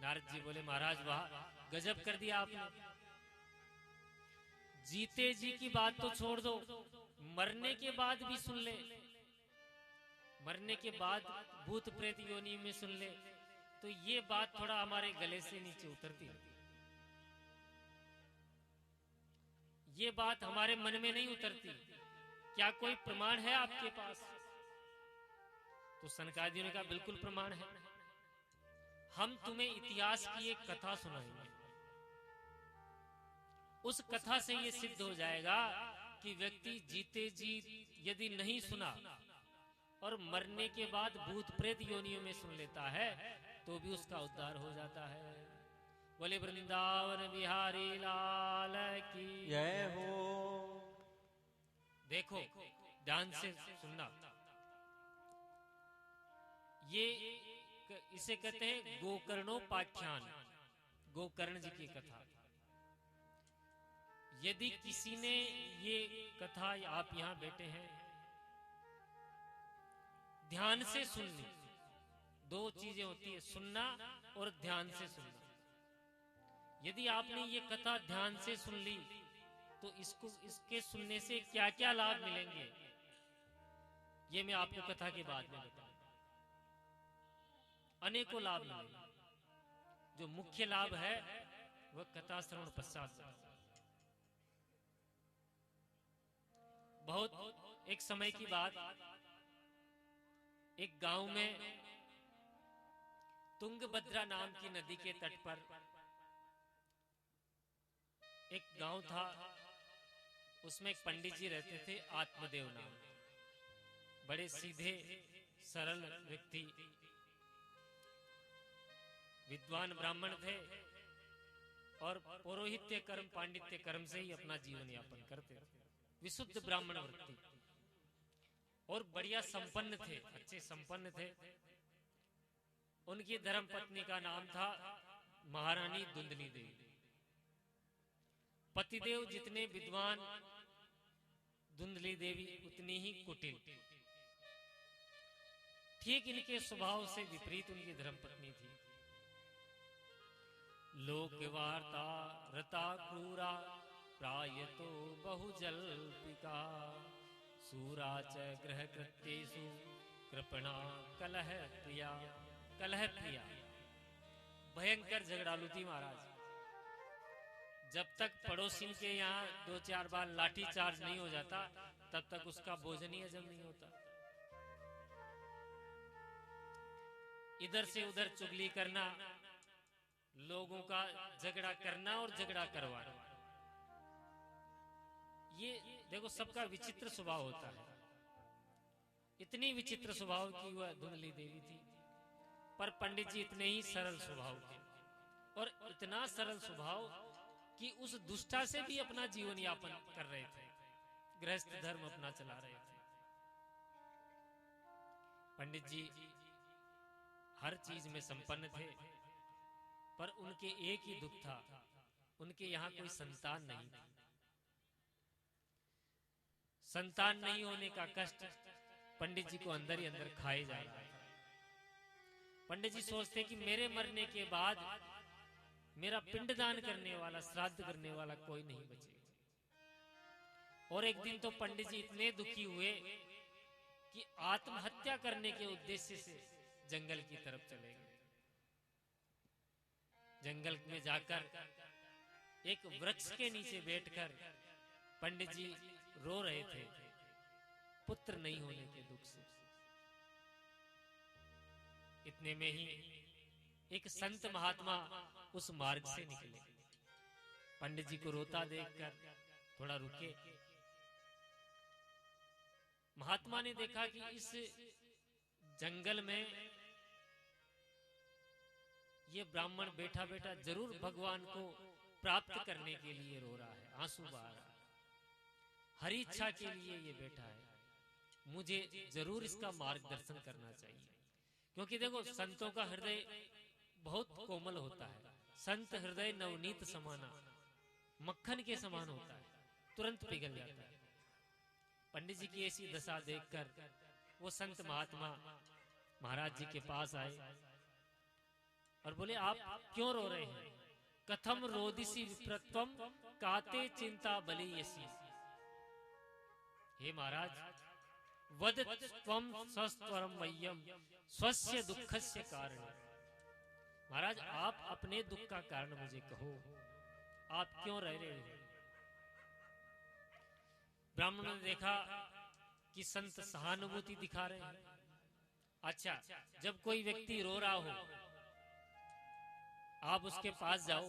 नारद जी बोले महाराज वाह, गजब कर दिया आपने। जीते जी की बात तो छोड़ दो, मरने के बाद भी सुन ले, मरने के बाद भूत प्रेत योनि में सुन ले, तो ये बात थोड़ा हमारे गले से नीचे उतरती है। ये बात हमारे मन में नहीं उतरती। क्या कोई प्रमाण है आपके पास? तो सनकादियों ने कहा बिल्कुल प्रमाण है, हम तुम्हें इतिहास की एक कथा सुनाएंगे। उस कथा से यह सिद्ध हो जाएगा कि व्यक्ति जीते जी यदि नहीं सुना और मरने के बाद भूत प्रेत योनियों में सुन लेता है तो भी उसका उद्धार हो जाता है। बोले वृंदावन बिहारी लाल की जय हो। देखो ध्यान से सुनना, ये इसे कहते हैं गोकर्णोपाख्यान, गोकर्ण जी की कथा। यदि किसी ने ये कथा, आप यहां बैठे हैं, ध्यान से सुन ली, दो चीजें होती है, सुनना और ध्यान से सुनना। यदि आपने ये कथा ध्यान से सुन ली तो इसके सुनने से क्या क्या लाभ मिलेंगे ये मैं आपको कथा के बाद में बताऊंगा। अनेकों लाभ मिलेंगे। जो मुख्य लाभ है वह कथा श्रवण पश्चात। बहुत एक समय की बात, एक गांव में तुंगभद्रा नाम की नदी के तट पर एक गांव था। उसमें एक पंडित जी रहते थे, आत्मदेव नाम, बड़े सीधे सरल व्यक्ति, विद्वान ब्राह्मण थे और पौरोहित्य कर्म पांडित्य कर्म से ही अपना जीवन यापन करते थे। विशुद्ध ब्राह्मण व्यक्ति और बढ़िया संपन्न थे, अच्छे संपन्न थे। उनकी धर्म पत्नी का नाम था महारानी धुंधली देवी। पतिदेव जितने विद्वान, धुंधली देवी उतनी ही कुटिल। ठीक इनके स्वभाव से विपरीत उनकी धर्मपत्नी थी। लोक वार्ता रता क्रूरा प्रायतो बहुजल्पिका, सूरा च ग्रह कृत्येषु कृपणा कलह प्रिया। कलह प्रिया भयंकर झगड़ालू थी महाराज। जब तक पड़ोसी के यहाँ 2-4 बार लाठी चार्ज नहीं हो जाता तब तक उसका भोजन ही हजम नहीं होता। इधर से उधर चुगली करना, लोगों का झगड़ा करना और झगड़ा करवाना, ये देखो सबका विचित्र स्वभाव होता है। इतनी विचित्र स्वभाव की वह धुंधली देवी थी, पर पंडित जी इतने ही सरल स्वभाव थे। और इतना सरल स्वभाव कि उस दुष्टा से भी अपना जीवन यापन कर रहे थे, गृहस्थ धर्म अपना चला रहे थे। पंडित जी हर चीज में संपन्न थे, पर उनके एक ही दुख था, उनके यहाँ कोई संतान नहीं थी। संतान नहीं होने का कष्ट पंडित जी को अंदर ही अंदर खाए जा रहा था। पंडित जी सोचते कि मेरे मरने के बाद मेरा पिंडदान करने वाला, श्राद्ध करने वाला कोई नहीं बचेगा। और एक दिन तो पंडित जी इतने दुखी हुए कि आत्महत्या करने के उद्देश्य से जंगल की तरफ चले गए। जंगल में जाकर एक वृक्ष के नीचे बैठकर पंडित जी रो रहे थे, पुत्र नहीं होने के दुख से। इतने में ही एक संत महात्मा उस मार्ग से निकले। पंडित जी को रोता देखकर थोड़ा रुके। महात्मा ने देखा कि इस जंगल में ये ब्राह्मण बैठा बैठा जरूर भगवान को प्राप्त करने के लिए रो रहा है, आंसू बहा रहा है, हरी इच्छा के लिए ये बैठा है। मुझे जरूर इसका मार्गदर्शन करना चाहिए। क्योंकि देखो संतों का हृदय बहुत कोमल होता है। संत हृदय नवनीत समाना, मक्खन के समान होता है, तुरंत पिघल जाता है। पंडित जी की ऐसी दशा देखकर वो संत महात्मा महाराज जी के पास आए और बोले आप क्यों रो रहे हैं? कथम रोदिसी विप्रत्वम काते चिंता बलियसी। हे महाराज, वद त्वम सस्वरम मह्यम स्वस्य दुःखस्य कारण। महाराज आप अपने दुख का कारण मुझे कहो, आप क्यों रह रहे हो? ब्राह्मणों ने देखा कि संत सहानुभूति दिखा रहे हैं। अच्छा, जब कोई व्यक्ति रो रहा हो, आप उसके पास जाओ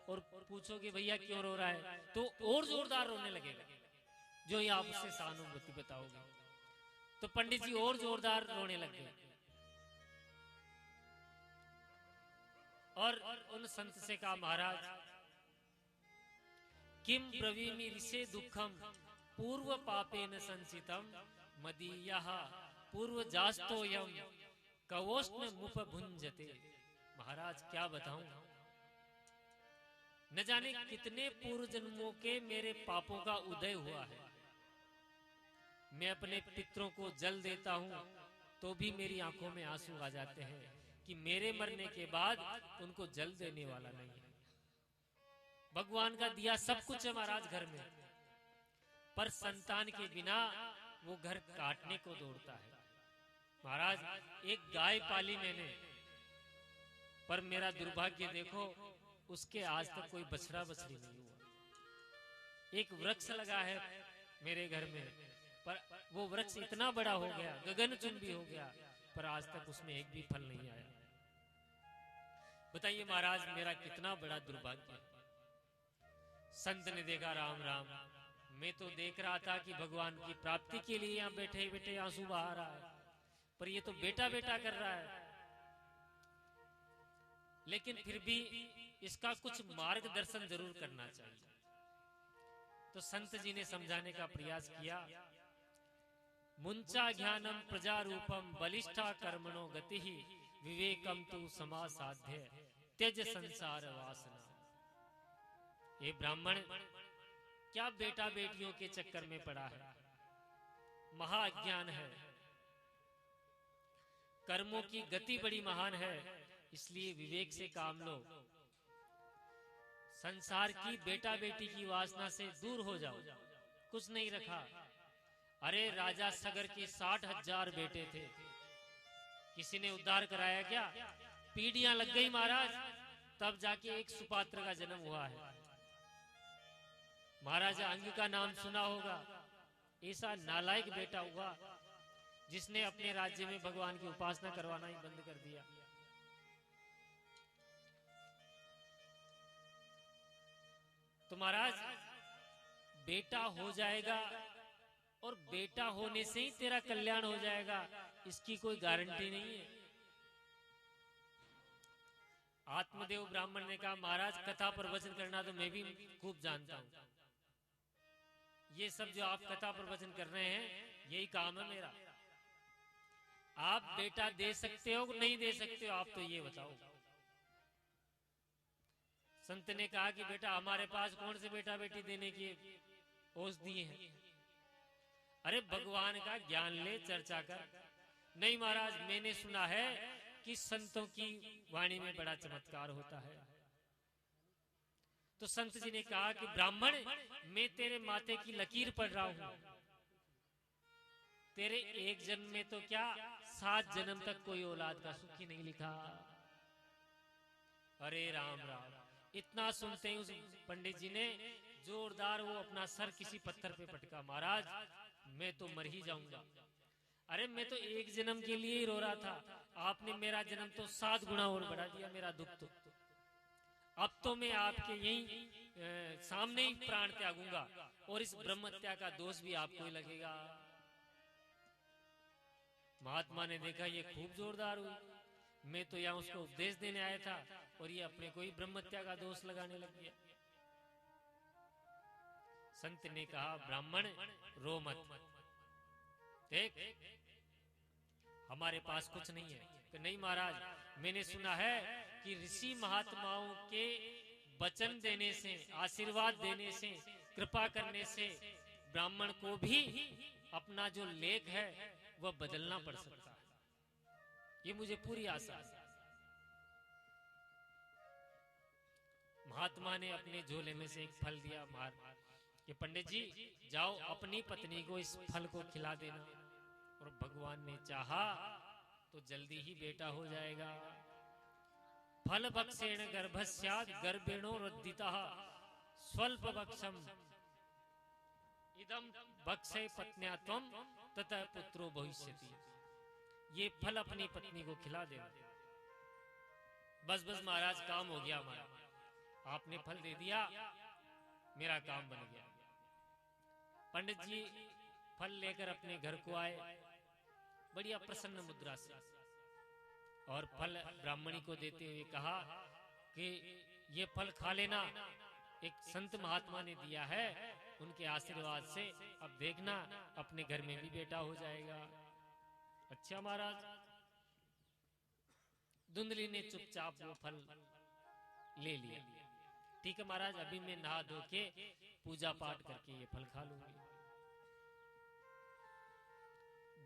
और पूछोगे भैया क्यों रो रहा है, तो और जोरदार रोने लगेगा। जो ही आप उससे सहानुभूति बताओगे तो पंडित जी और जोरदार रोने लग गए। और उन संत से कहा, महाराज किम ब्रवीमि ऋषे दुखम पूर्व पापेन संचितम मदीयः पूर्व जास्तोयम कवोष्ण मुप भुंजते। महाराज क्या बताऊं, न जाने कितने पूर्व जन्मों के मेरे पापों का उदय हुआ है। मैं अपने पितरों को जल देता हूं तो भी मेरी आंखों में आंसू आ जाते हैं कि मेरे मरने के बाद उनको जल देने वाला नहीं है। भगवान का दिया सब कुछ है महाराज घर में, पर संतान के बिना वो घर काटने को दौड़ता है। महाराज एक गाय पाली मैंने, पर मेरा दुर्भाग्य देखो, उसके आज तक कोई बछड़ा बछड़ी नहीं हुआ। एक वृक्ष लगा है मेरे घर में, पर वो वृक्ष इतना बड़ा हो गया, गगनचुंबी हो गया, पर आज तक उसमें एक भी फल नहीं आया। बताइए महाराज मेरा कितना बड़ा दुर्भाग्य है। संत ने देखा, राम राम, मैं तो देख रहा था कि भगवान की प्राप्ति के लिए यहाँ बैठे बैठे आंसू बहा रहा है, पर ये तो बेटा बेटा कर रहा है। लेकिन फिर भी इसका कुछ मार्गदर्शन जरूर करना चाहिए। तो संत जी ने समझाने का प्रयास किया। मुंचा ज्ञानम प्रजारूपम बलिष्ठा कर्मणो गति विवेकम तु समासाध्य त्यज संसार वासना। ये ब्राह्मण क्या बेटा बेटियों के चक्कर में पड़ा है, महाअज्ञान है, कर्मों की गति बड़ी महान है, इसलिए विवेक से काम लो। संसार की बेटा बेटी की वासना से दूर हो जाओ। कुछ नहीं रखा। अरे राजा सगर के 60,000 बेटे थे, किसी ने उद्धार कराया क्या? पीढ़ियां लग गई महाराज, तब जाके एक सुपात्र का जन्म हुआ है। महाराजा अंग का नाम सुना होगा। ऐसा नालायक बेटा हुआ जिसने अपने राज्य में भगवान की उपासना करवाना ही बंद कर दिया। तो महाराज बेटा हो जाएगा और बेटा होने से ही तेरा कल्याण हो जाएगा, इसकी कोई गारंटी नहीं है। आत्मदेव ब्राह्मण ने कहा, महाराज कथा प्रवचन करना तो मैं भी खूब जानता हूं। ये सब जो आप कथा प्रवचन कर रहे हैं यही काम है मेरा। आप बेटा दे सकते हो नहीं दे सकते हो, आप तो ये बताओ। संत ने कहा कि बेटा हमारे पास कौन से बेटा बेटी देने की औषधि है। अरे भगवान का ज्ञान ले, चर्चा कर। नहीं महाराज, मैंने सुना है कि संतों की वाणी में बड़ा चमत्कार होता है। तो संत जी ने कहा कि ब्राह्मण, मैं तेरे माथे की लकीर पढ़ रहा हूं। तेरे एक जन्म में तो क्या 7 जन्म तक कोई औलाद का सुख ही नहीं लिखा। अरे राम राम, इतना सुनते ही उस पंडित जी ने जोरदार वो अपना सर किसी पत्थर पे पटका। महाराज मैं तो मर ही जाऊंगा। अरे मैं तो एक जन्म के लिए ही रो रहा था, आपने मेरा जन्म तो 7 गुना और बढ़ा दिया मेरा दुख तो। अब तो मैं आपके यही सामने ही प्राण त्यागूंगा और इस ब्रह्महत्या का दोष भी आपको ही लगेगा। महात्मा ने देखा ये खूब जोरदार हुई, मैं तो यहाँ उसको उपदेश देने आया था और ये अपने को ही ब्रह्महत्या का दोष लगाने लग गया। संत ने कहा, ब्राह्मण रो मत, देख हमारे पास कुछ नहीं है। कि नहीं महाराज, मैंने सुना है कि ऋषि महात्माओं के वचन देने से, आशीर्वाद देने से, कृपा करने से ब्राह्मण को भी अपना जो लेख है वह बदलना पड़ सकता है। ये मुझे पूरी आशा है। महात्मा ने अपने झोले में से एक फल दिया मार कि पंडित जी जाओ अपनी पत्नी को इस फल को खिला देना, और भगवान ने चाहा तो जल्दी ही बेटा हो जाएगा। फल भक्षेण गर्भस्यात् गर्भेणो रद्दितः स्वल्प भक्षम इदम भक्षे पत्न्या त्वम ततः पुत्रो भविष्यति। ये फल अपनी पत्नी को खिला देना। बस बस महाराज काम हो गया हमारा, आपने फल दे दिया, मेरा काम बन गया। पंडित जी फल लेकर अपने घर को आए बढ़िया प्रसन्न मुद्रा से, और फल ब्राह्मणी को देते हुए कहा कि ये फल खा लेना, एक संत महात्मा ने दिया है, उनके आशीर्वाद से अब देखना अपने घर में भी बेटा हो जाएगा। अच्छा महाराज। धुंधली ने चुपचाप वो फल ले लिया। ठीक है महाराज, अभी मैं नहा धो के पूजा पाठ करके ये फल खा लूंगी।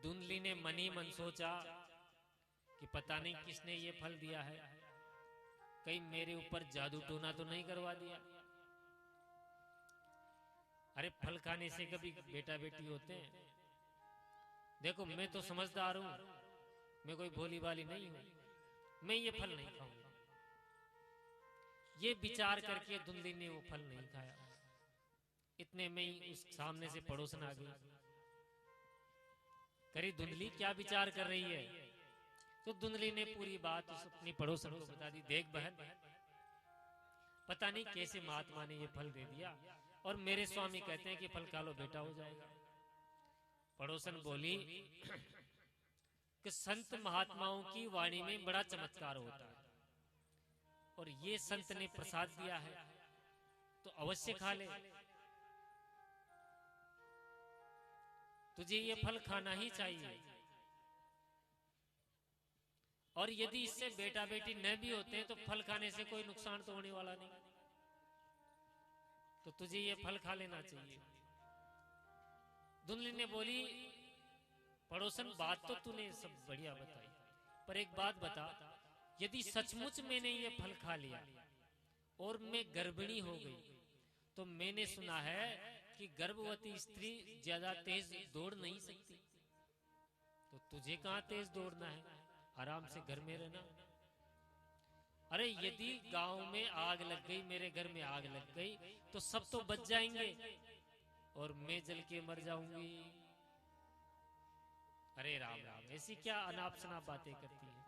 धुंधली ने मन ही मन सोचा कि पता नहीं किसने ये फल दिया है, कहीं मेरे ऊपर जादू टोना तो नहीं करवा दिया। अरे फल खाने से कभी बेटा बेटी होते हैं? देखो मैं तो समझदार हूं, मैं कोई भोली भाली नहीं हूं, मैं ये फल नहीं खाऊंगा। ये विचार करके धुंधली ने वो फल नहीं खाया। इतने में ही उस सामने से पड़ोसन आ गई। करी धुंधली क्या विचार कर रही है? तो धुंधली ने पूरी बात उस अपनी पड़ोसन को बता दी। देख बहन, पता नहीं कैसे महात्मा ने ये फल दे दिया, और मेरे स्वामी कहते हैं कि फल खा लो बेटा हो जाएगा। पड़ोसन बोली कि संत महात्माओं की वाणी में बड़ा चमत्कार होता है, और ये संत ने प्रसाद दिया है तो अवश्य खा ले, तुझे ये फल खाना ही चाहिए। और यदि इससे बेटा बेटी न भी होते हैं तो फल खाने से कोई नुकसान तो होने वाला नहीं, तो तुझे ये फल खा लेना चाहिए। धुंधली ने बोली पड़ोसन बात तो तूने सब बढ़िया बताई, पर एक बात बता, यदि सचमुच मैंने ये फल खा लिया और मैं गर्भिणी हो गई, तो मैंने सुना है कि गर्भवती स्त्री ज्यादा तेज दौड़ नहीं सकती, तो तुझे कहां तेज दौड़ना है, आराम से घर में रहना। अरे यदि गांव में आग लग गई, मेरे घर में आग लग गई, तो सब तो बच जाएंगे और मैं जल के मर जाऊंगी। अरे राम राम, ऐसी क्या अनाप शनाप बातें करती है,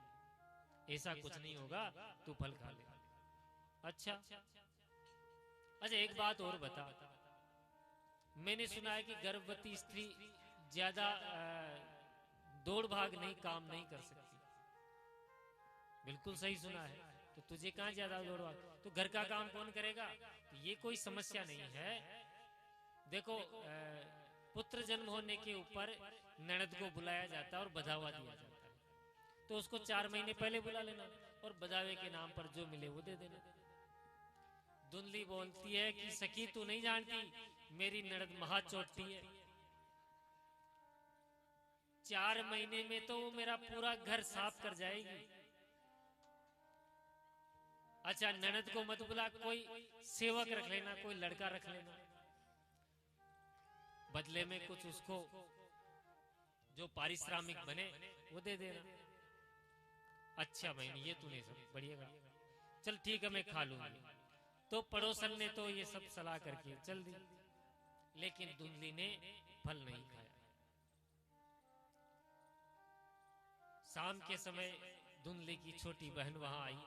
ऐसा कुछ नहीं होगा, तू फल खा ले। अच्छा अच्छा, एक बात और बता, मैंने सुना है कि गर्भवती स्त्री ज्यादा दौड़ भाग नहीं, काम नहीं कर सकती। बिल्कुल सही सुना है, तो तुझे कहां ज्यादा दौड़ भाग, तो घर का काम कौन करेगा? तो ये कोई समस्या नहीं है। देखो पुत्र जन्म होने के ऊपर ननद को बुलाया जाता है और बधावा दिया जाता है, तो उसको 4 महीने पहले बुला लेना और बधावे के नाम पर जो मिले वो दे देना। धुंधली बोलती है कि सखी तू नहीं जानती, मेरी ननद महा चोटी है, 4 महीने में तो वो मेरा पूरा घर साफ कर जाएगी। अच्छा ननद को मत बुला, कोई सेवक रख लेना, कोई लड़का रख लेना, बदले में कुछ उसको जो पारिश्रमिक बने वो दे देना। अच्छा बहन ये तूने सब बढ़िया कहा, चल ठीक है मैं खा लूंगी। तो पड़ोसन ने तो ये सब सलाह करके चल दी, लेकिन धुंधली ने फल नहीं खाया। शाम के समय धुंधली की छोटी बहन वहां आई।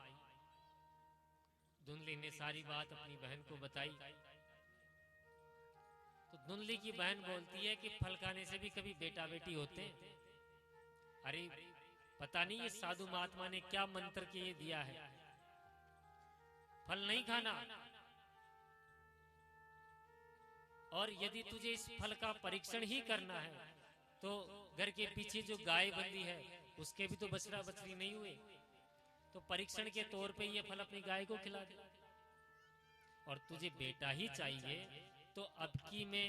धुंधली ने सारी बात अपनी बहन को बताई, तो धुंधली की बहन बोलती है कि फल खाने से भी कभी बेटा बेटी होते हैं? अरे पता नहीं ये साधु महात्मा ने क्या मंत्र के ये दिया है, फल नहीं खाना, और यदि तुझे इस फल का परीक्षण ही करना है तो घर के पीछे जो गाय बंधी है उसके भी तो बछड़ा बछड़ी नहीं हुए, तो परीक्षण के तौर पे ये फल अपनी गाय को खिला दे। और तुझे बेटा ही चाहिए तो अब की मैं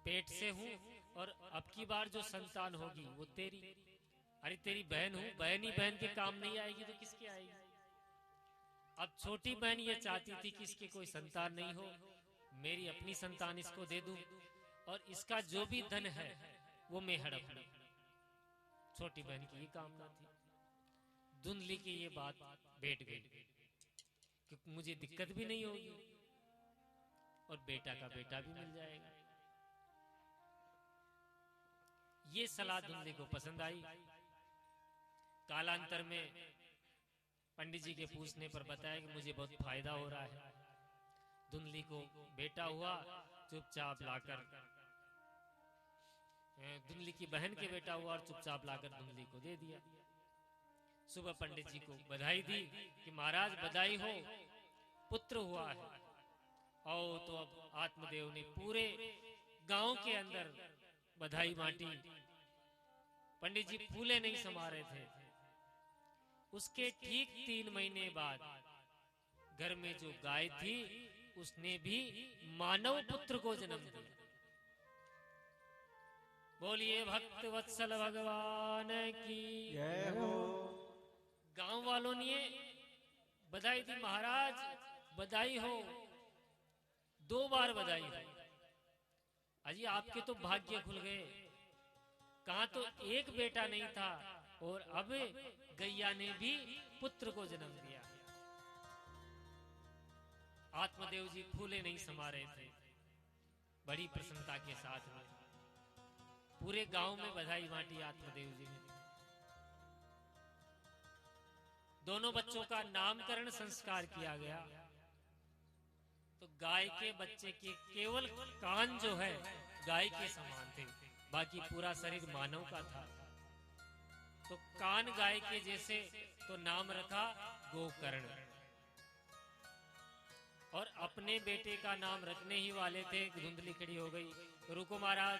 पेट से हूं, और अब की बार जो संतान होगी वो तेरी। अरे तेरी बहन हूं, बहन ही बहन के काम नहीं आएगी तो किसके आएगी? अब छोटी बहन ये चाहती थी कि इसके कोई संतान नहीं हो, मेरी अपनी संतान इसको दे दूं और इसका जो भी धन है वो मैं हड़प लूं। छोटी बहन की ये कामना थी। धुंधली की ये बात बैठ गई कि मुझे दिक्कत भी नहीं होगी और बेटा का बेटा भी मिल जाएगा। ये सलाह धुंधली को पसंद आई। कालांतर में पंडित जी के पूछने पर बताया कि मुझे बहुत फायदा हो रहा है। धुंधली को बेटा हुआ, चुपचाप लाकर धुंधली की बहन के बेटा हुआ और चुपचाप लाकर धुंधली को दे दिया। सुबह पंडित जी को बधाई दी कि महाराज बधाई हो, पुत्र हुआ है। और तो अब आत्मदेव ने पूरे गांव के अंदर बधाई बांटी। पंडित जी फूले नहीं समा रहे थे। उसके ठीक 3 महीने बाद घर में जो गाय थी उसने भी मानव पुत्र को जन्म दिया। बोलिए भक्त वत्सल भगवान की जय हो। गांव वालों ने बधाई दी, महाराज बधाई हो, 2 बार बधाई हो। अजी आपके तो भाग्य खुल गए। कहां तो एक बेटा नहीं था और अब गैया ने भी पुत्र को जन्म दिया। आत्मदेव जी फूले नहीं समा रहे थे। बड़ी प्रसन्नता के साथ में पूरे गांव में बधाई बांटी आत्मदेव जी ने। दोनों बच्चों का नामकरण संस्कार किया गया। तो गाय के बच्चे के केवल कान जो है गाय के समान थे, बाकी पूरा शरीर मानव का था। तो कान गाय के जैसे, तो नाम रखा गोकर्ण। और अपने बेटे का नाम रखने ही वाले थे, धुंधली खड़ी हो गई। रुको महाराज,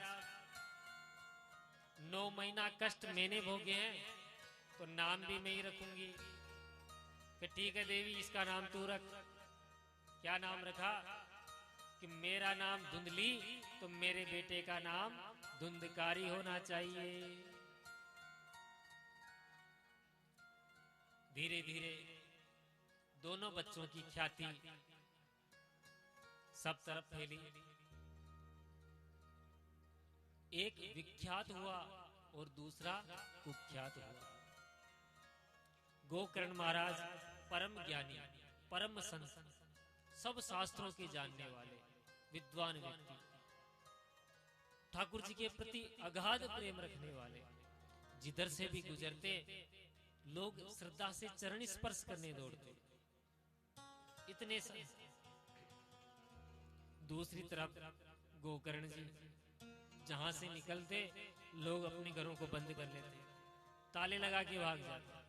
9 महीना कष्ट मैंने भोगे हैं तो नाम भी मैं ही रखूंगी। कि ठीक है देवी, इसका नाम तू रख। क्या नाम रखा? कि मेरा नाम धुंधली तो मेरे बेटे का नाम धुंधकारी होना चाहिए। धीरे धीरे दोनों बच्चों की ख्याति सब तरफ फैली। एक विख्यात हुआ और दूसरा कुख्यात हुआ। गोकर्ण महाराज परम ज्ञानी, परम संत, सब शास्त्रों के जानने वाले विद्वान व्यक्ति, ठाकुर जी के प्रति अगाध प्रेम रखने वाले, जिधर से भी गुजरते लोग श्रद्धा से चरण स्पर्श करने दौड़ते, इतने दूसरी तरफ गोकर्ण जी जहां से निकलते लोग अपने घरों को बंद कर लेते, ताले लगा के भाग जाते।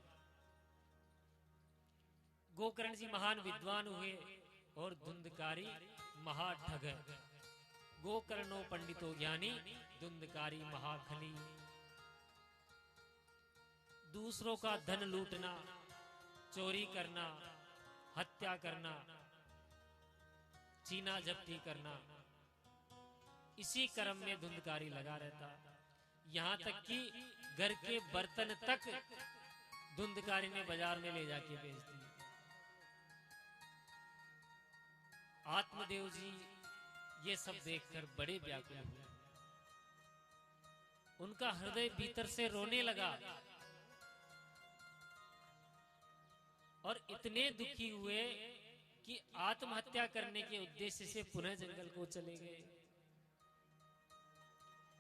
गोकर्ण जी महान विद्वान हुए और धुंधकारी महाठग। गोकर्णो पंडितो ज्ञानी, धुंधकारी महाखली। दूसरों का धन लूटना, चोरी करना, हत्या करना, चीना जब्ती करना, इसी क्रम में धुंधकारी लगा रहता। यहां तक कि घर के बर्तन तक धुंधकारी ने बाजार में ले जाके बेच दिए। आत्मदेव जी ये सब देखकर बड़े व्याकुल हुए। उनका हृदय भीतर से रोने लगा और इतने दुखी हुए कि आत्महत्या करने के उद्देश्य से पुनः जंगल को चले गए।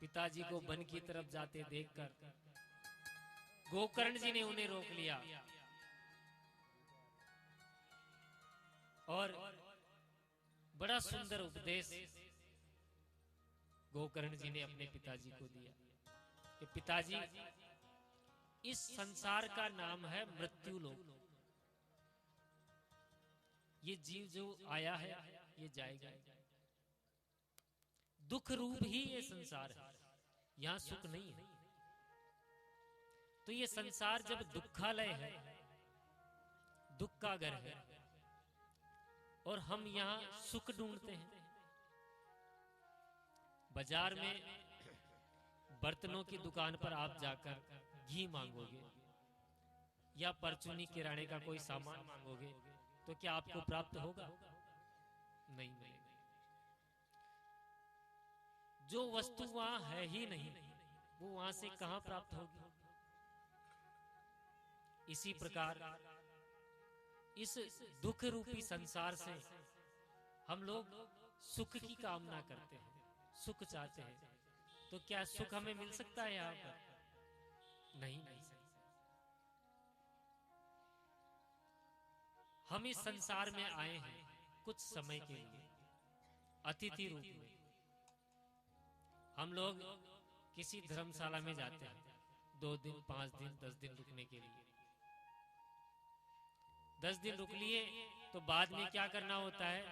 पिताजी को वन की तरफ जाते देखकर गोकर्ण जी ने उन्हें रोक लिया और बड़ा सुंदर उपदेश गोकर्ण जी ने अपने पिताजी को दिया कि पिताजी, इस संसार का नाम है मृत्यु लोक। ये जीव जो आया है ये जाएगा। दुख रूप ही ये संसार है, यहां सुख नहीं है। तो ये संसार जब दुखालय है, दुख का घर है, और हम यहां सुख ढूंढते हैं। बाजार में बर्तनों की दुकान पर आप जाकर घी मांगोगे या परचूनी किराने का कोई सामान मांगोगे तो क्या आपको प्राप्त होगा? नहीं मिलेगा। जो वस्तु वहां है ही नहीं, वो वहां से कहां प्राप्त होगी? इसी प्रकार इस दुख रूपी संसार से हम लोग सुख की कामना करते हैं, सुख चाहते हैं। तो क्या सुख हमें मिल सकता है यहाँ पर? नहीं मिल सकता। हम इस संसार में आए हैं कुछ समय के लिए, अतिथि रूप में। हम लोग किसी धर्मशाला में जाते हैं 2 दिन, 5 दिन, 10 दिन रुकने के लिए। 10 दिन रुक लिए तो बाद में क्या करना होता है?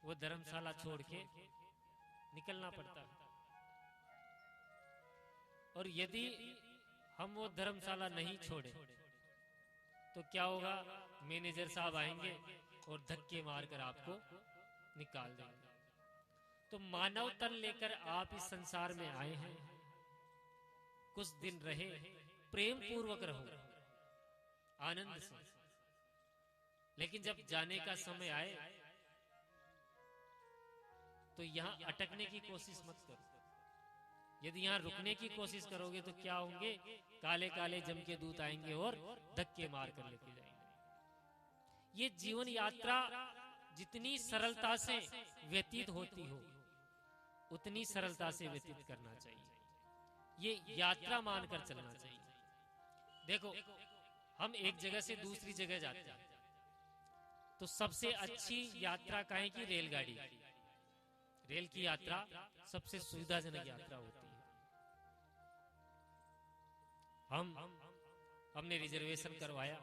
वो धर्मशाला छोड़ के निकलना पड़ता है। और यदि हम वो धर्मशाला नहीं छोड़े तो क्या होगा? मैनेजर साहब आएंगे और धक्के मारकर आपको निकाल देंगे। तो मानव तन लेकर आप इस संसार में आए हैं, कुछ दिन रहे, प्रेम पूर्वक रहो, आनंद से। लेकिन जब जाने का समय आए तो यहां अटकने की कोशिश मत करो। यदि यहां रुकने की कोशिश करोगे तो क्या होंगे? काले काले जम के दूत आएंगे और धक्के मार कर लेके जाएंगे। ये जीवन यात्रा जितनी सरलता से व्यतीत होती हो, उतनी सरलता से व्यतीत करना चाहिए। ये यात्रा मानकर चलना चाहिए। देखो, हम एक जगह से दूसरी जगह जाते हैं तो सबसे अच्छी यात्रा काहे की? रेलगाड़ी। रेल की यात्रा सबसे सुविधाजनक यात्रा होती है। हमने रिजर्वेशन करवाया,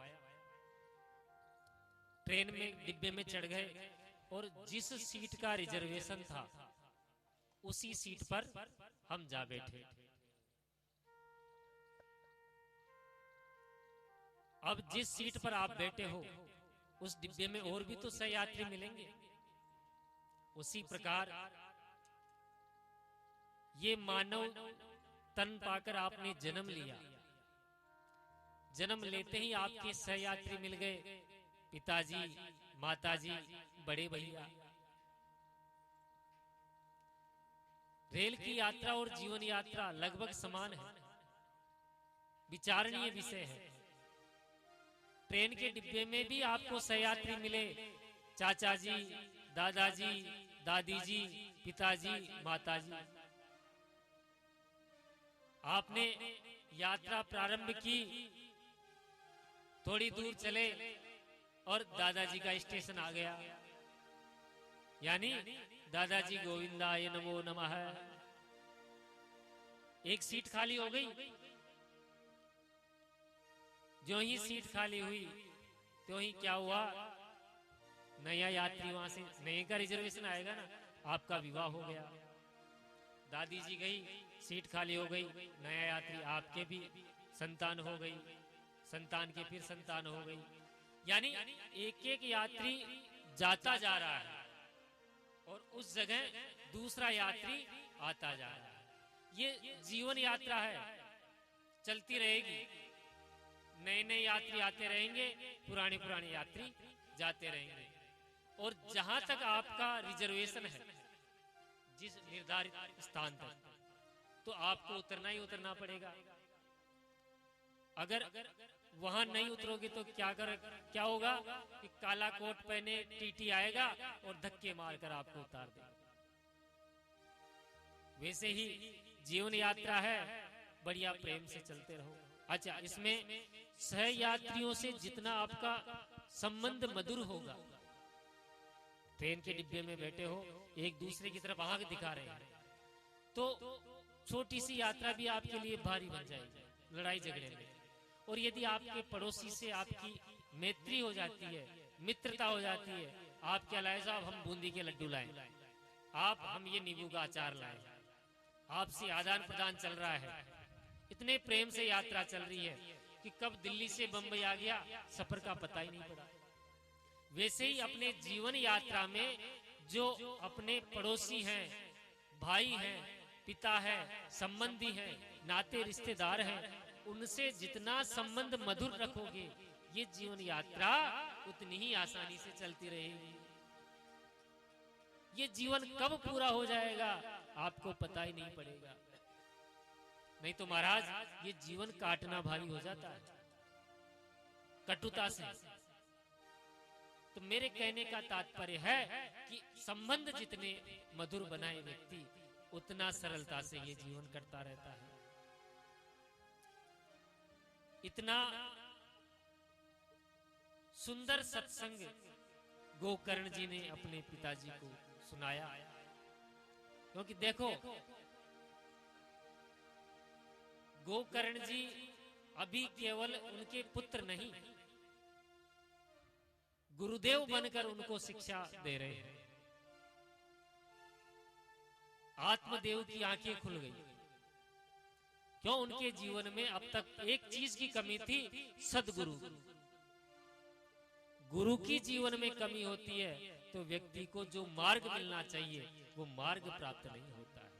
ट्रेन में डिब्बे में चढ़ गए और जिस सीट का रिजर्वेशन था उसी सीट पर हम जा बैठे। अब जिस सीट पर आप बैठे हो उस डिब्बे में और भी तो सहयात्री मिलेंगे। उसी प्रकार ये मानव तन पाकर आपने जन्म लिया। जन्म लेते ही आपके सहयात्री मिल गए, पिताजी, माताजी, बड़े भैया। रेल की यात्रा और जीवन यात्रा लगभग समान है, विचारणीय विषय है। ट्रेन के डिब्बे में भी आपको सहयात्री मिले, चाचा जी, दादाजी, दादी जी, पिताजी, माताजी। आपने यात्रा प्रारंभ की, थोड़ी दूर चले और दादाजी का स्टेशन आ गया, यानी दादाजी गोविंदाय नमो नमः। एक सीट खाली हो गई। जो ही सीट खाली हुई तो ही क्या हुआ? नया यात्री वहां से, नए का रिजर्वेशन आएगा ना, आपका विवाह हो गया। दादी जी गई, सीट खाली हो गई, नया यात्री, आपके भी संतान हो गई, संतान के फिर संतान हो गई। यानी एक एक यात्री जाता जा रहा है और उस जगह दूसरा यात्री आता जा रहा है। ये जीवन यात्रा है, चलती रहेगी। नए नए यात्री आते रहेंगे, पुराने पुराने यात्री जाते रहेंगे। और जहां तक आपका रिजर्वेशन है, जिस निर्धारित स्थान तक, तो आपको उतरना ही उतरना पड़ेगा। अगर वहां नहीं उतरोगे तो क्या होगा कि काला कोट पहने टीटी आएगा और धक्के मारकर आपको उतार देगा। वैसे ही जीवन यात्रा है, बढ़िया प्रेम से चलते रहो। अच्छा, इसमें सह यात्रियों से जितना आपका संबंध मधुर होगा, ट्रेन के डिब्बे में बैठे हो, एक दूसरे की तरफ आंख दिखा रहे हैं, तो छोटी सी यात्रा भी आपके लिए भारी बन जाएगी लड़ाई झगड़े में। और यदि आपके पड़ोसी से आपकी मैत्री हो जाती है, मित्रता हो जाती है, आप क्या लाए साहब? हम बूंदी के लड्डू लाए, हम ये नींबू का अचार लाए, आपसे आदान प्रदान चल रहा है। इतने प्रेम से यात्रा चल रही है कि कब दिल्ली से बंबई आ गया, सफर का पता ही नहीं पड़ा। वैसे ही अपने जीवन यात्रा में जो अपने पड़ोसी हैं, भाई हैं, पिता है, संबंधी हैं, नाते रिश्तेदार हैं, उनसे जितना संबंध मधुर रखोगे, ये जीवन यात्रा उतनी ही आसानी से चलती रहेगी। ये जीवन कब पूरा हो जाएगा आपको पता ही नहीं पड़ेगा। नहीं तो महाराज ये जीवन काटना भारी हो जाता है कटुता से। तो मेरे कहने का तात्पर्य है कि संबंध जितने मधुर बनाए व्यक्ति उतना सरलता से ये जीवन करता रहता है। इतना सुंदर सत्संग गोकर्ण जी ने अपने पिताजी को सुनाया। क्योंकि देखो गोकर्ण जी अभी केवल उनके पुत्र नहीं, गुरुदेव बनकर उनको शिक्षा दे रहे हैं। आत्मदेव की आंखें खुल गई। क्यों? उनके जीवन में अब तक एक चीज की कमी थी, सदगुरु। गुरु की जीवन में कमी होती है तो व्यक्ति को जो मार्ग मिलना चाहिए वो मार्ग प्राप्त नहीं होता है।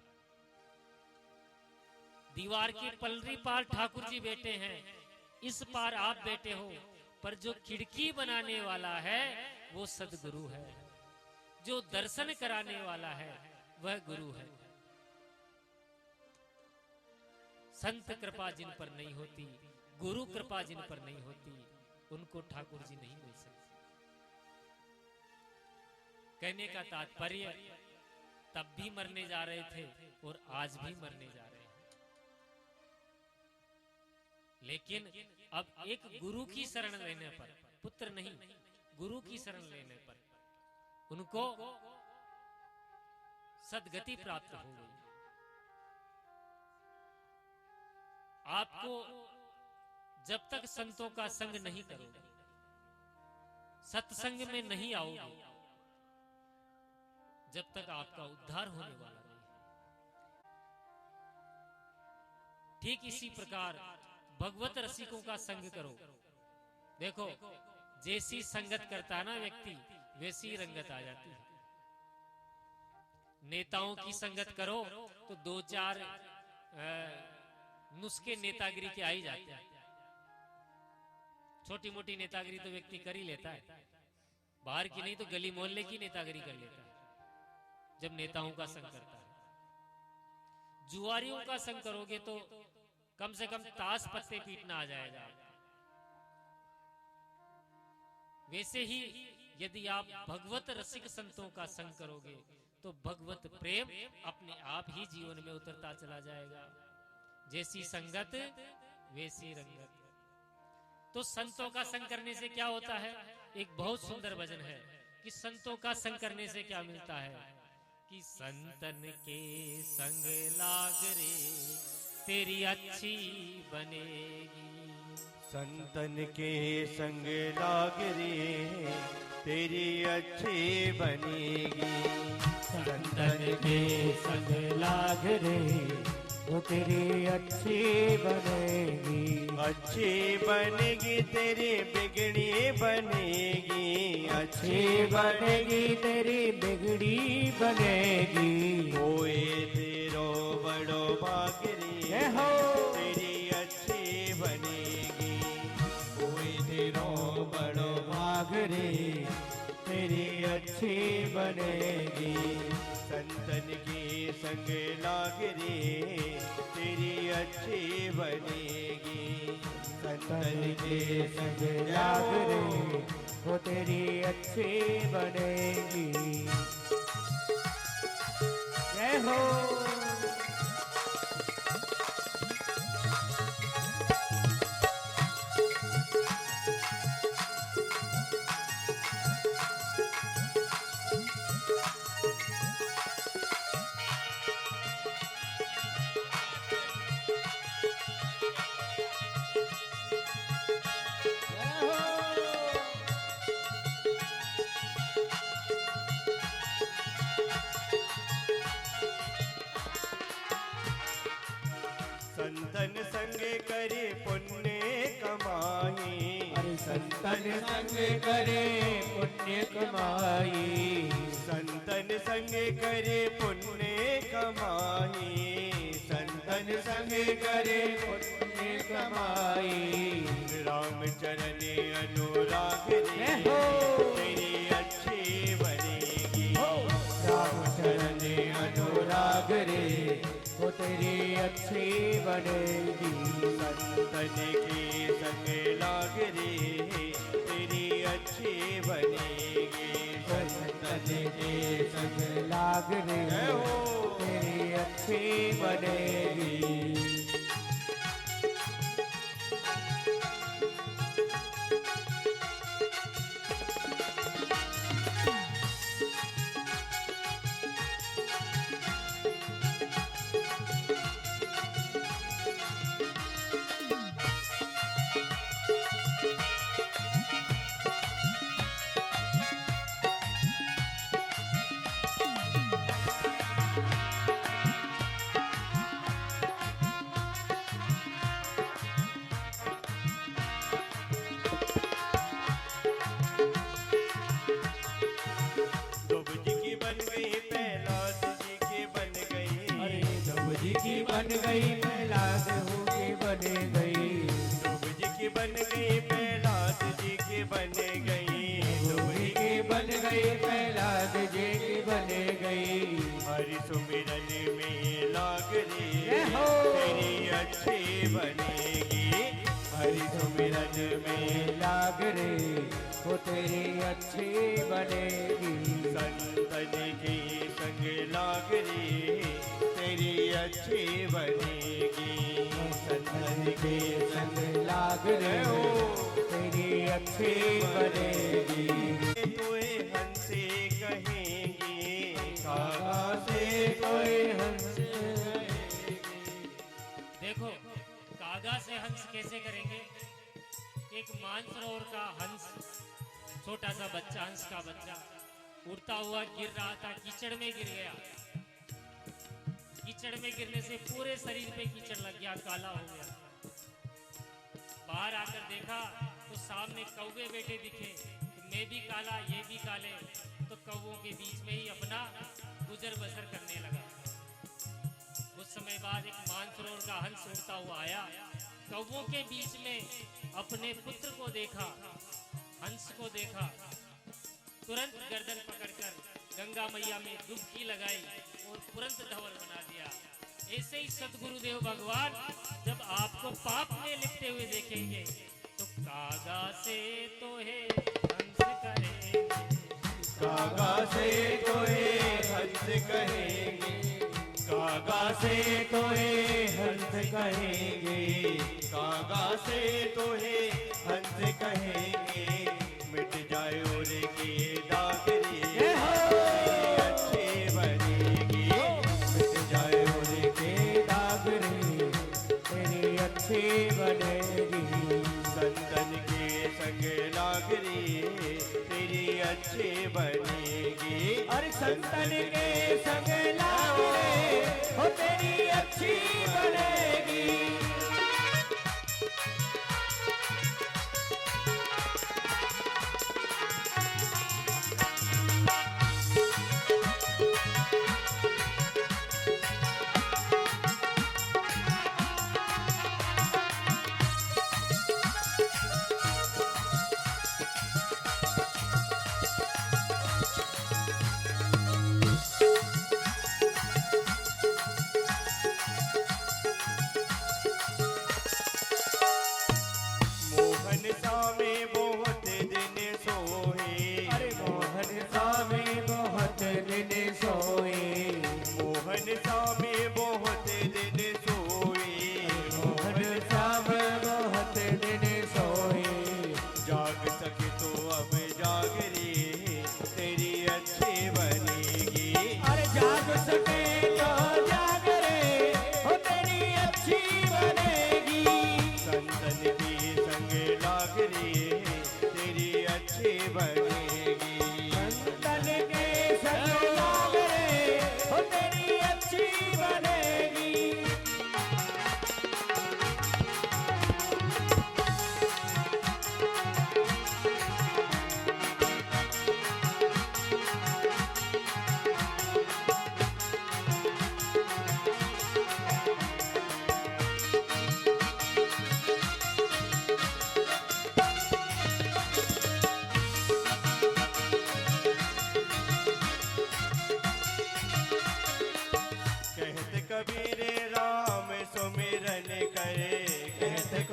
दीवार की पलरी पार ठाकुर जी बैठे हैं, इस पार आप बैठे हो, पर जो खिड़की बनाने वाला है वो सदगुरु है। जो दर्शन कराने वाला है वह गुरु है। संत कृपा जिन पर नहीं होती, गुरु कृपा जिन पर नहीं होती, उनको ठाकुर जी नहीं मिल सकते। कहने का तात्पर्य तब भी मरने जा रहे थे और आज भी मरने जा रहे हैं, लेकिन अब एक गुरु की शरण लेने पर, पुत्र नहीं गुरु की शरण लेने पर उनको सदगति प्राप्त हो गई। आपको जब तक संतों का संग नहीं करोगे, सत्संग में नहीं आओगे, जब तक आपका उद्धार होने वाला नहीं है। ठीक इसी प्रकार भगवत रसिकों का संग करो। देखो जैसी संगत करता ना व्यक्ति वैसी रंगत आ जाती है। नेताओं की संगत करो तो दो चार नुस्खे नेतागिरी के आ ही जाते हैं। छोटी मोटी नेतागिरी तो व्यक्ति कर ही लेता है, बाहर की नहीं तो गली मोहल्ले की नेतागिरी कर लेता है जब नेताओं का संग करता है। जुआरियों का संग करोगे तो कम से कम ताश पत्ते पीटना आ जाएगा। वैसे ही यदि आप भगवत रसिक संतों का संग करोगे तो भगवत प्रेम अपने आप ही जीवन में उतरता चला जाएगा। जैसी संगत वैसी रंगत। तो संतों का संग करने से क्या होता है? एक बहुत सुंदर भजन है कि संतों का संग करने से क्या मिलता है कि संतन के संग लाग रे तेरी अच्छी बनेगी। संतन के संग लाग रे तेरी अच्छी बनेगी। संतन के संग लाग रे वो तेरी अच्छी बनेगी। अच्छी बनेगी तेरी बिगड़ी बनेगी। अच्छी बनेगी तेरी बिगड़ी बनेगी। होए तेरो बड़ो भाग रे हो तेरी अच्छी बनेगी। कोई तेरो बड़ो भाग रे तेरी अच्छी बनेगी। संतन के संग लाग रे तेरी अच्छी बनेगी। संतन के संग लाग रे वो तेरी अच्छी बनेगी। जय हो। संतन संग करे पुण्य कमाई। अरे संतन संग करे पुण्य कमाई। संतन संग करे पुण्य कमाई। संतन संग करे पुण्य कमाई। राम चरण तेरी अच्छी बनेगी। संतन के संग लाग रे तेरी अच्छी बनेगी। संतन के संग लाग रे जय हो। तेरी अच्छी बनेगी। ध्रुव जी की बन गई प्रहलाद जी की बन गई। अरे ध्रुव जी की बन गई प्रहलाद हूँ की बन गई। ध्रुव जी की बन गई प्रहलाद जी की बन गई। ध्रुव जी की बन गई प्रहलाद जी की बन गई। हरि सुमिरन में लाग रे जय हो। तेरी अच्छी बनेगी। हरि सुमिरन में लाग रे वो तेरी अच्छी बनेगी। संतन के संग लाग रे तेरी अच्छी बनेगी। संतन के संग लाग रे हो तेरी अच्छी बनेगी। तोए हंसे कहेंगे कागा से कोई हंस देखो कागा से हंस कैसे करेंगे। एक मानसरोवर का हंस, छोटा सा बच्चा, हंस का बच्चा उड़ता हुआ गिर रहा था, कीचड़ में गिर गया। कीचड़ में गिरने से पूरे शरीर पे कीचड़ लग गया, काला हो गया। बाहर आकर देखा तो सामने कौवे बैठे दिखे। तो मैं भी काला, ये भी काले, तो कौवों के बीच में ही अपना गुजर बसर करने लगा। कुछ समय बाद एक मानसरोवर का हंस उड़ता हुआ आया, कौवों के बीच में अपने पुत्र को देखा, हंस को देखा, तुरंत गर्दन पकड़कर गंगा मैया में डुबकी लगाई और तुरंत धवल बना दिया। ऐसे ही सदगुरुदेव भगवान जब आपको पाप में लिपटे हुए देखेंगे तो कागा से तो है हंस करेंगे। कागा से तोए हंस कहेंगे। कागा से तोए हंस कहेंगे। कागा से तोहे हंस कहेंगे। मिट जाए और के दाग रे तेरी अच्छी बनेगी। मिट जाए और के दाग रे तेरी अच्छी बनेगी। संतन के संग लाग रे तेरी अच्छी बनेगी। और संतन के संग लाग रे हो तेरी अच्छी बनेगी।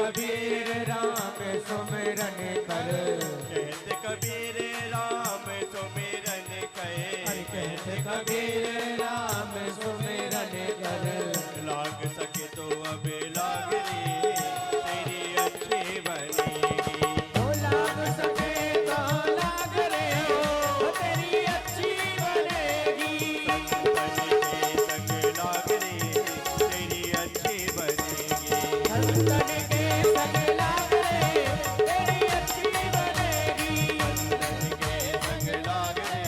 कबीर राम सुमिरन कर। कहते कबीर राम सुमिरन करे। कहते कबीर राम सुमिरन कर। लाग सके तो अब लाग रे, तेरी अच्छी बनेगी। ओ लाग सके तो लाग रे, ओ तेरी अच्छी बनेगी। संतन के संग लाग रे, तेरी अच्छी बनेगी। संतन के संग लाग रे, तेरी अच्छी बनेगी। संतन के संग लाग रे,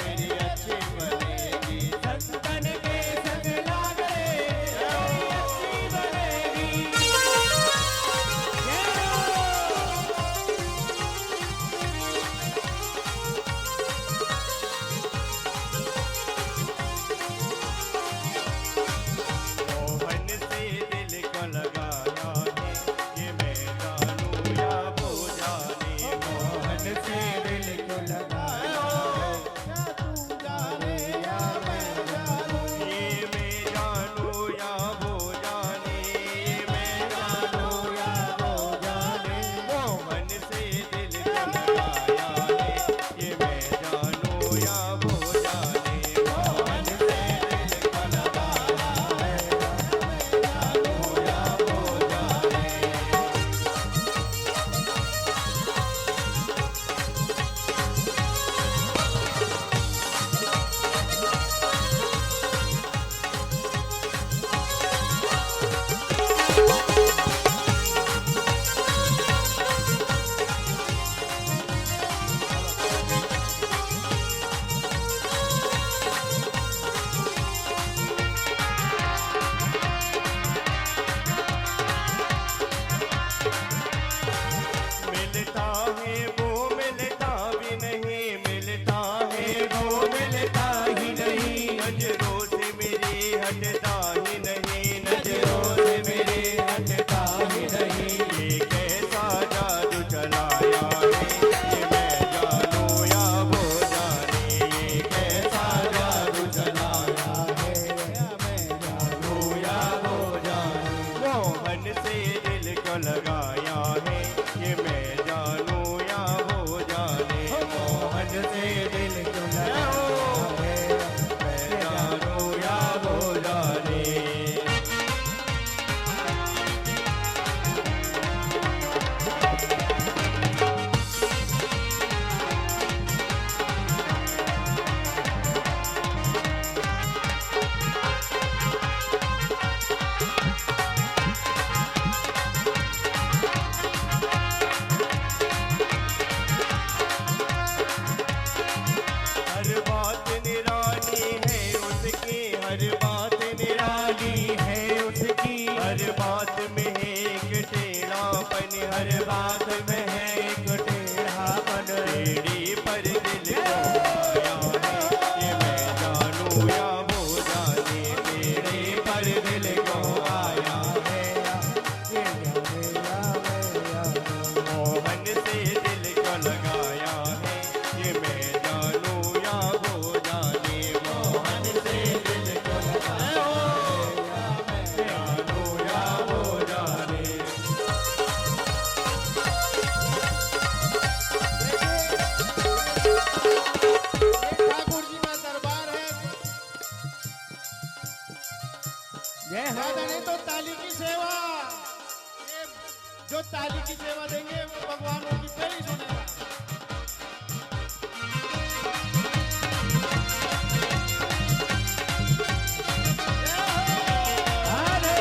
तेरी अच्छी बनेगी। संतन के संग लाग रे, तेरी अच्छी बनेगी। मोहन से दिल को लगाया है, ये मैं जानूं या वो जाने। मोहन से दिल को लगाया है, क्या तू जाने या मैं जानूं। ये मैं जानूं या वो जाने। ये मैं जानूं या वो जाने। मोहन से दिल को लगाया है, ये मैं जानूं या वो जाने। मोहन से दिल को लगाया है, मैं जानूं या वो जाने। मिलता है वो मिलता भी नहीं, मिलता है वो मिलता ही नहीं, नजरों से मेरी हटता ही नहीं। नजरों से मेरे हटता ही नहीं। ये कैसा जादू चलाया है, ये मैं जानूं या वो जाने। ये कैसा जादू चलाया है, या मैं जानूं या वो जाने। मोहन से दिल को लगाया है, ये मैं जानूं या वो जाने। मोहन से दिल को लगाया है, मैं जानूं या वो जाने। हर बात निराली है उसकी, हर बात निराली है उसकी। हर बात में है एक टेढ़ापन, हर बात में है एक टेढ़ापन। टेढ़ी पर दिल को आया है, ये मैं जानूं या वो जाने। टेढ़ी पर दिल को आया है, ये जाने या मैं जानूं। मोहन से दिल को लगाया है, ये मैं जानूं या वो जाने। मोहन से दिल को लगाया है, या मैं जानूं या वो जाने। ठाकुर जी का दरबार है। जय हो। ज्यादा नहीं तो ताली की सेवा। ये जो ताली की सेवा देंगे वो भगवान उनकी पहली सुनेगा। अरे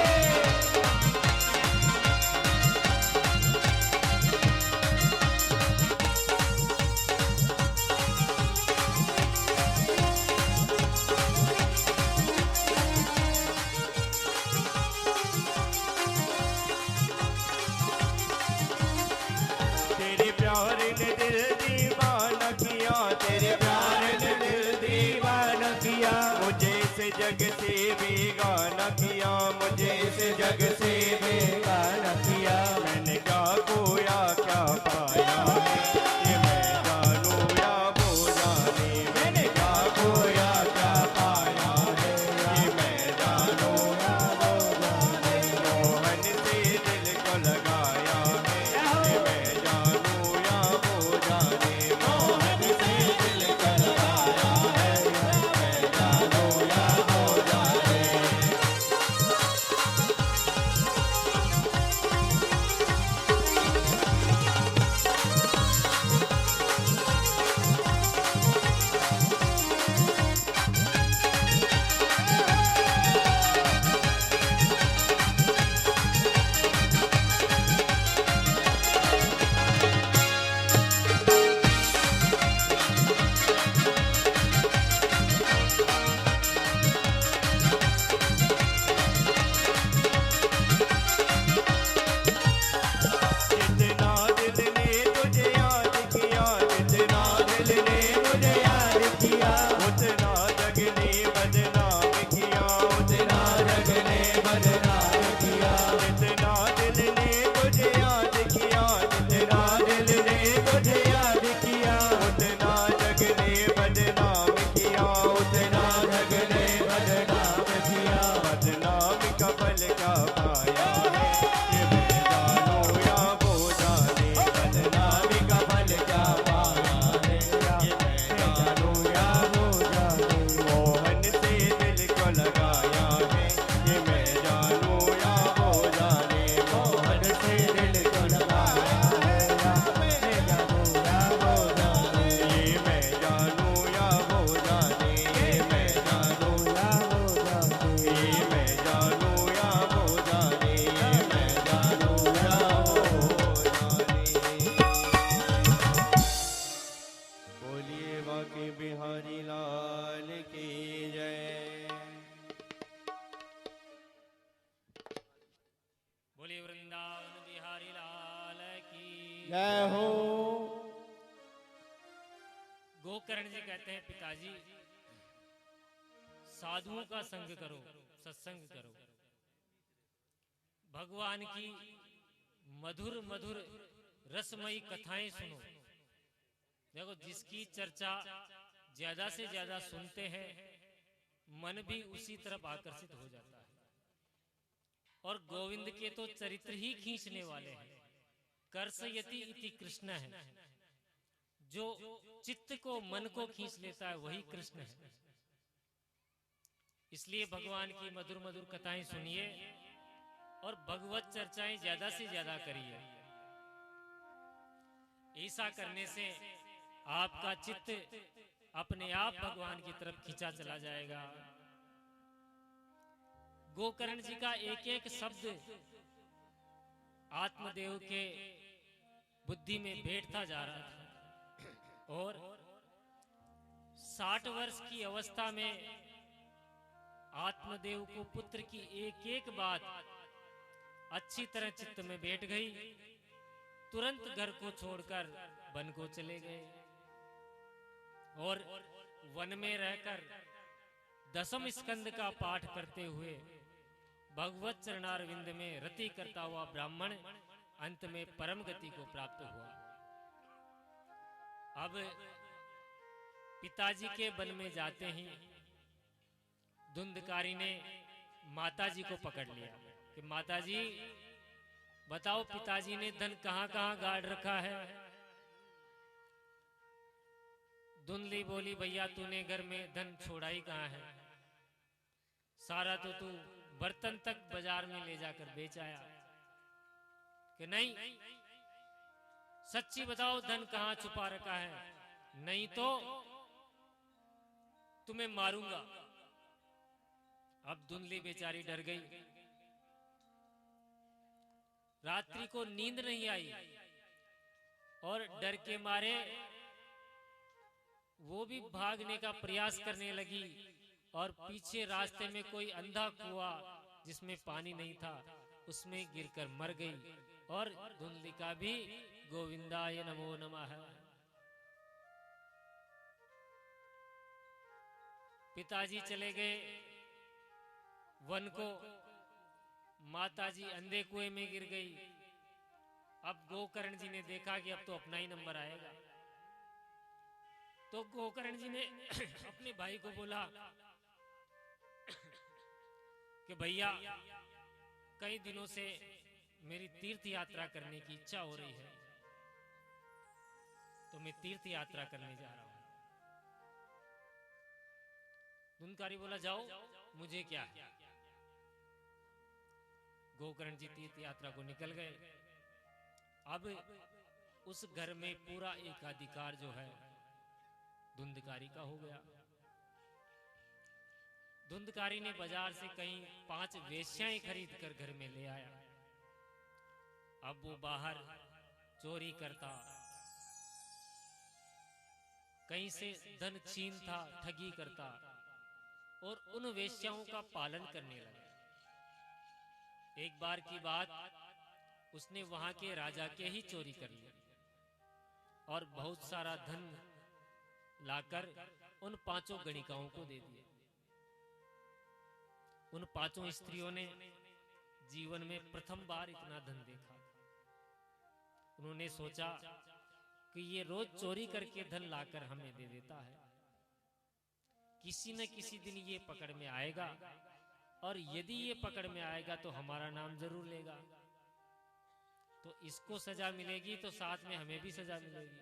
तेरे प्यार ने दिल दीवाना किया, तेरे प्यार ने दिल दीवाना किया। मुझे इस जग से बेगाना किया, मुझे इस जग से बेगाना किया। मैंने क्या खोया क्या पाया है, ये मैं जानूं या वो जाने। मैंने क्या खोया क्या पाया है, ये मैं जानूं या वो जाने। मोहन से दिल को लगा बिहारी लाल की जय हो। गोकर्ण जी कहते हैं पिताजी साधुओं का संग करो, सत्संग करो, भगवान की मधुर मधुर रसमयी कथाएं सुनो। देखो जिसकी चर्चा ज्यादा से ज्यादा सुनते हैं मन भी उसी तरफ आकर्षित हो जाता है। और गोविंद के तो चरित्र ही खींचने वाले हैं। कर्षयति इति कृष्ण है, जो चित्त को मन को खींच लेता है वही कृष्ण है। इसलिए भगवान की मधुर मधुर कथाएं सुनिए और भगवत चर्चाएं ज्यादा से ज्यादा करिए। ऐसा करने से आपका चित्त अपने आप भगवान की तरफ खींचा चला जाएगा। गोकर्ण जी का एक एक शब्द आत्मदेव के बुद्धि में बैठता जा रहा था। और 60 वर्ष की अवस्था में आत्मदेव को पुत्र की एक एक बात अच्छी तरह चित्त में बैठ गई। तुरंत घर को छोड़कर वन को चले गए और वन में रहकर दशम स्कंद का पाठ करते हुए भगवत चरणारविंद में रति करता हुआ ब्राह्मण अंत में परम गति को प्राप्त हुआ। अब पिताजी के वन में जाते ही धुंधकारी ने माताजी को पकड़ लिया कि माताजी बताओ पिताजी ने धन कहां कहां गाड़ रखा है। धुंधली बोली भैया तूने घर में धन छोड़ा ही कहां है, सारा तो तू बर्तन तक बाजार में ले जाकर बेच आया। कि नहीं सच्ची बताओ धन कहां छुपा रखा है, नहीं तो तुम्हें मारूंगा। अब धुंधली बेचारी डर गई, रात्रि को नींद नहीं आई और डर के मारे वो भी भागने का प्रयास करने लगी। और पीछे रास्ते में कोई अंधा कुआं जिसमें पानी नहीं था उसमें गिरकर मर गई। और धुंधलिका भी गोविंदाय नमो नमः। पिताजी चले गए वन को, माताजी अंधे कुएं में गिर गई। अब गोकर्ण जी ने देखा कि अब तो अपना ही नंबर आएगा, तो गोकर्ण जी ने अपने भाई को बोला कि भैया कई दिनों से मेरी तीर्थ यात्रा करने की इच्छा हो रही है, तो मैं तीर्थ यात्रा करने जा रहा हूं। धुंधकारी बोला जाओ मुझे क्या है। गोकर्ण जी तीर्थ यात्रा को निकल गए। अब उस घर में पूरा एकाधिकार जो है धुंधकारी का हो गया। धुंधकारी ने बाजार से कहीं 5 वेश्याएं खरीद कर घर में ले आया। अब वो बाहर चोरी करता, कहीं से धन छीनता, ठगी करता और उन वेश्याओं का पालन करने लगा। एक बार की बात, उसने वहां के राजा के ही चोरी कर लिया और बहुत सारा धन लाकर उन 5 गणिकाओं को दे दिया। उन 5 स्त्रियों ने जीवन में प्रथम बार इतना धन देखा। उन्होंने सोचा कि ये रोज चोरी करके धन लाकर हमें दे देता है, किसी न किसी दिन ये पकड़ में आएगा और यदि ये पकड़ में आएगा तो हमारा नाम जरूर लेगा। तो इसको सजा मिलेगी तो साथ में हमें भी सजा मिलेगी।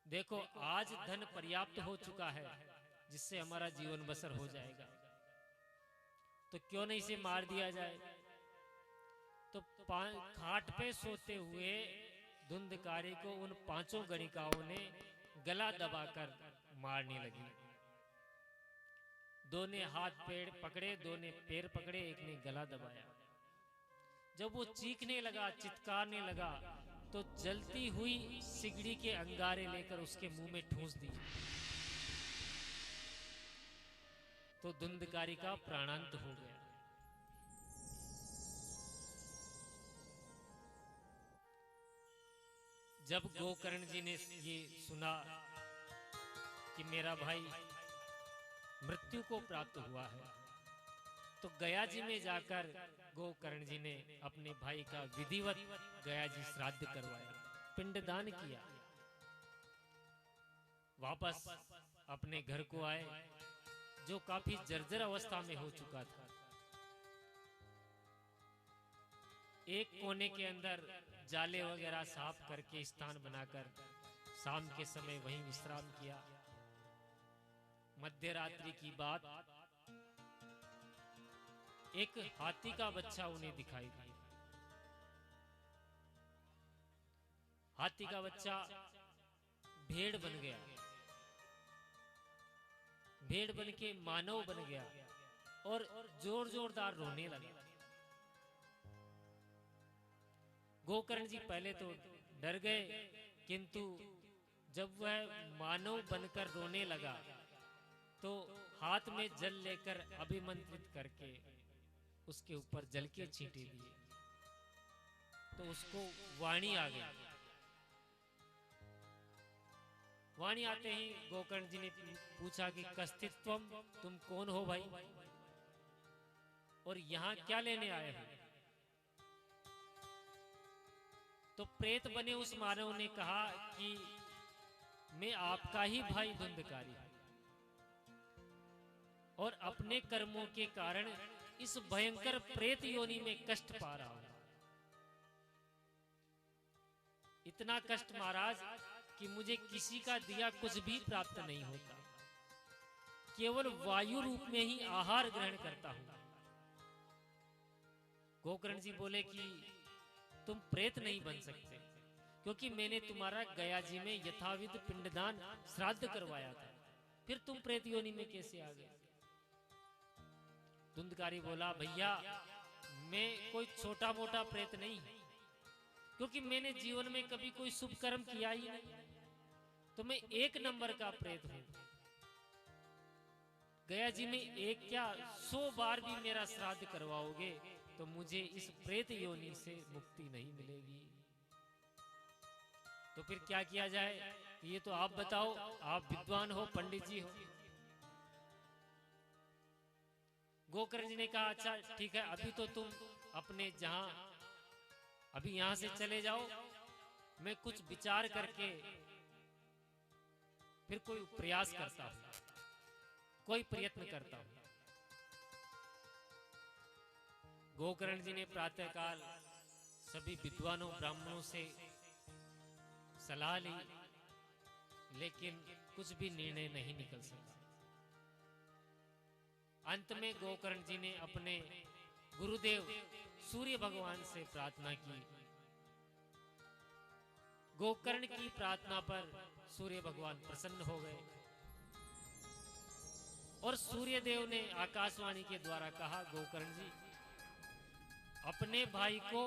देखो आज धन पर्याप्त हो चुका है जिससे हमारा जीवन बसर हो जाएगा, तो क्यों नहीं इसे मार दिया जाए। तो खाट पे सोते हुए धुंधकारी को उन 5 गणिकाओं ने गला दबाकर मारने लगी। 2 ने हाथ पैर पकड़े, 2 ने पैर पकड़े, एक ने गला दबाया। जब वो चीखने लगा, चित्कारने लगा, तो जलती हुई सिगड़ी के अंगारे लेकर उसके मुंह में ठूंस दी। तो धुंधकारी का प्राणांत हो गया। जब गोकर्ण जी ने ये सुना कि मेरा भाई मृत्यु को प्राप्त हुआ है, तो गया जी में जाकर गोकर्ण जी ने अपने भाई का विधिवत गया जी श्राद्ध करवाया, पिंडदान किया। वापस अपने घर को आए, जो काफी जर्जर अवस्था में हो चुका था। एक कोने के अंदर जाले वगैरह साफ करके स्थान बनाकर शाम के समय वहीं विश्राम किया। मध्य रात्रि की बात, एक हाथी का बच्चा उन्हें दिखाई दिया। हाथी का बच्चा भेड़ बन गया, भेड़ बन के मानव बन गया और जोरदार रोने लगा। गोकर्ण जी पहले तो डर गए, किंतु जब वह मानव बनकर रोने लगा तो हाथ में जल लेकर अभिमंत्रित करके उसके ऊपर जल के छींटे दिए, तो उसको वाणी आ गई। वाणी आते ही गोकर्ण जी ने पूछा कि कस्तित्वम, तुम कौन हो भाई और यहाँ क्या लेने आए हो? तो प्रेत बने उस मानव ने कहा कि मैं आपका ही भाई धुंधकारी हूं और अपने कर्मों के कारण इस भयंकर प्रेत योनि में कष्ट पा रहा हूं। इतना कष्ट महाराज कि मुझे किसी का दिया कुछ भी प्राप्त नहीं होता, केवल वायु रूप में ही आहार ग्रहण करता हूं। गोकर्ण जी बोले कि तुम प्रेत नहीं बन सकते, क्योंकि मैंने तुम्हारा गया जी में यथाविध पिंडदान श्राद्ध करवाया था, फिर तुम प्रेत योनि में कैसे आ गए? धुंधकारी बोला, भैया मैं कोई छोटा मोटा प्रेत नहीं, क्योंकि मैंने जीवन में कभी कोई शुभ कर्म किया ही नहीं, तो मैं एक नंबर का प्रेत हूं। गया जी में एक क्या 100 बार भी मेरा श्राद्ध करवाओगे तो मुझे इस प्रेत योनि से मुक्ति नहीं मिलेगी। तो फिर क्या किया जाए, ये तो आप बताओ, आप विद्वान हो, पंडित जी हो। गोकर्ण जी ने कहा, अच्छा ठीक है, अभी तो तुम अपने अभी यहां से चले जाओ, मैं कुछ विचार करके फिर कोई प्रयास करता हूं, कोई प्रयत्न करता हूं। गोकर्ण जी ने प्रातःकाल सभी विद्वानों ब्राह्मणों से सलाह ली, लेकिन कुछ भी निर्णय नहीं निकल सका। अंत में गोकर्ण जी ने अपने गुरुदेव सूर्य भगवान से प्रार्थना की। गोकर्ण की प्रार्थना पर सूर्य भगवान प्रसन्न हो गए और सूर्य देव ने आकाशवाणी के द्वारा कहा, गोकर्ण जी अपने भाई को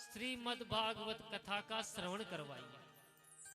श्रीमद् भागवत कथा का श्रवण करवाइए।